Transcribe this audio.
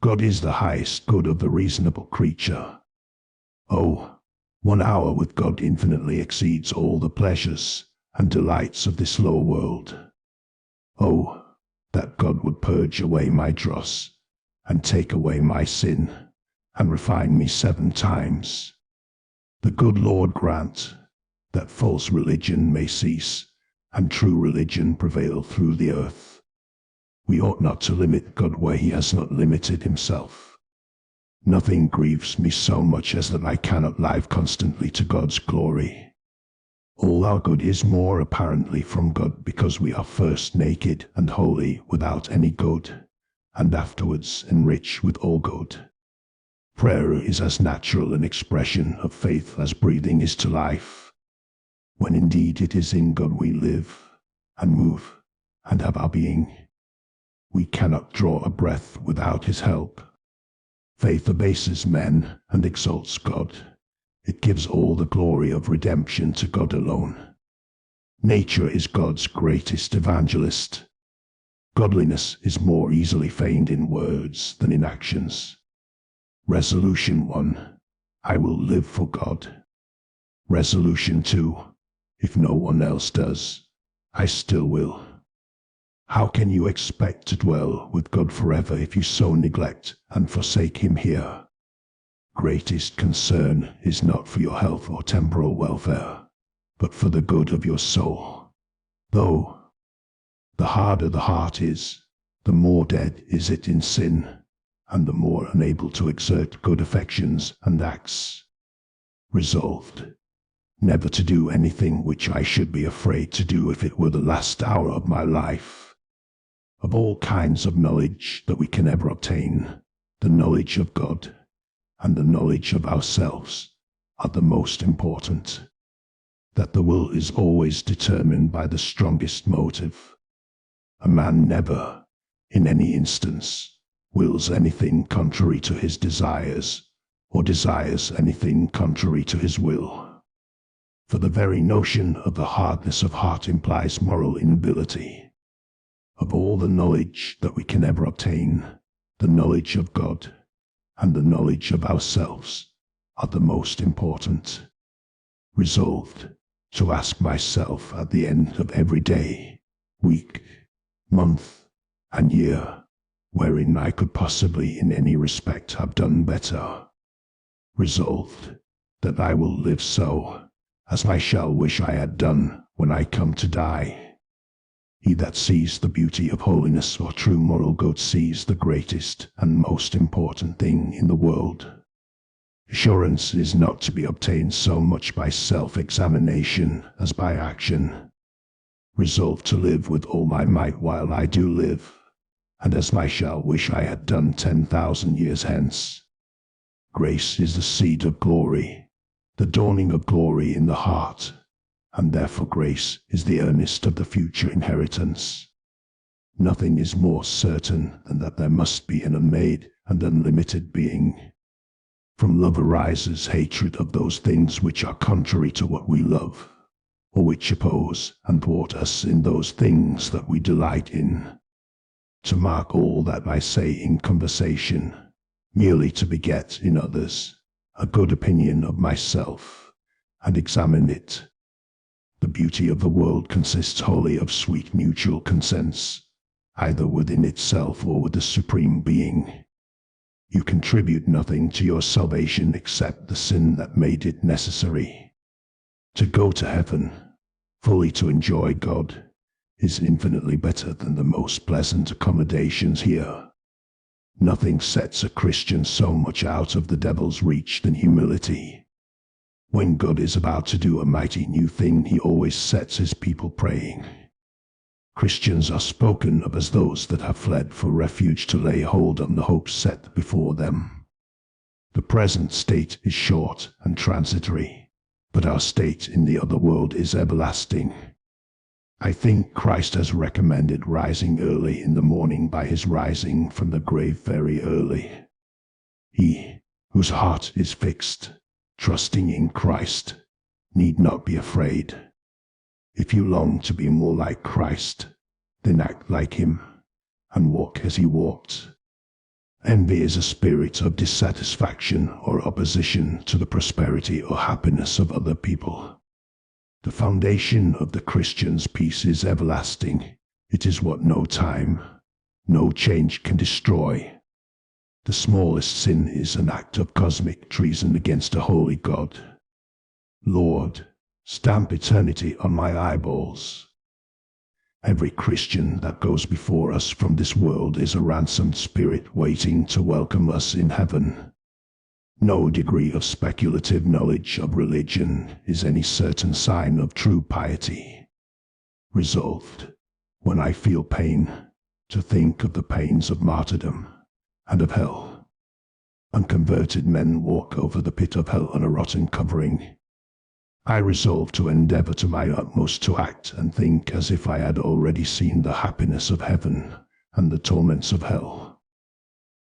God is the highest good of the reasonable creature. Oh, 1 hour with God infinitely exceeds all the pleasures and delights of this low world. Oh, that God would purge away my dross, and take away my sin, and refine me 7 times. The good Lord grant that false religion may cease, and true religion prevail through the earth. We ought not to limit God where he has not limited himself. Nothing grieves me so much as that I cannot live constantly to God's glory. All our good is more apparently from God because we are first naked and holy without any good, and afterwards enriched with all good. Prayer is as natural an expression of faith as breathing is to life. When indeed it is in God we live, and move, and have our being. We cannot draw a breath without his help. Faith abases men and exalts God. It gives all the glory of redemption to God alone. Nature is God's greatest evangelist. Godliness is more easily feigned in words than in actions. Resolution 1. I will live for God. Resolution 2. If no one else does, I still will. How can you expect to dwell with God forever if you so neglect and forsake him here? Greatest concern is not for your health or temporal welfare, but for the good of your soul. Though the harder the heart is, the more dead is it in sin, and the more unable to exert good affections and acts. Resolved never to do anything which I should be afraid to do if it were the last hour of my life. Of all kinds of knowledge that we can ever obtain, the knowledge of God and the knowledge of ourselves are the most important. That the will is always determined by the strongest motive. A man never, in any instance, wills anything contrary to his desires, or desires anything contrary to his will. For the very notion of the hardness of heart implies moral inability. Of all the knowledge that we can ever obtain, the knowledge of God and the knowledge of ourselves are the most important. Resolved to ask myself at the end of every day, week, month, and year, wherein I could possibly in any respect have done better. Resolved that I will live so, as I shall wish I had done when I come to die. He that sees the beauty of holiness or true moral good sees the greatest and most important thing in the world. Assurance is not to be obtained so much by self-examination as by action. Resolved to live with all my might while I do live, and as I shall wish I had done 10,000 years hence. Grace is the seed of glory, the dawning of glory in the heart, and therefore grace is the earnest of the future inheritance. Nothing is more certain than that there must be an unmade and unlimited being. From love arises hatred of those things which are contrary to what we love, or which oppose and thwart us in those things that we delight in. To mark all that I say in conversation, merely to beget in others a good opinion of myself, and examine it. The beauty of the world consists wholly of sweet mutual consents, either within itself or with the Supreme Being. You contribute nothing to your salvation except the sin that made it necessary. To go to heaven, fully to enjoy God, is infinitely better than the most pleasant accommodations here. Nothing sets a Christian so much out of the devil's reach than humility. When God is about to do a mighty new thing, he always sets his people praying. Christians are spoken of as those that have fled for refuge to lay hold on the hope set before them. The present state is short and transitory, but our state in the other world is everlasting. I think Christ has recommended rising early in the morning by his rising from the grave very early. He whose heart is fixed, trusting in Christ, need not be afraid. If you long to be more like Christ, then act like him, and walk as he walked. Envy is a spirit of dissatisfaction or opposition to the prosperity or happiness of other people. The foundation of the Christian's peace is everlasting. It is what no time, no change can destroy. The smallest sin is an act of cosmic treason against a holy God. Lord, stamp eternity on my eyeballs. Every Christian that goes before us from this world is a ransomed spirit waiting to welcome us in heaven. No degree of speculative knowledge of religion is any certain sign of true piety. Resolved, when I feel pain, to think of the pains of martyrdom and of hell. Unconverted men walk over the pit of hell on a rotten covering. I resolve to endeavor to my utmost to act and think as if I had already seen the happiness of heaven and the torments of hell.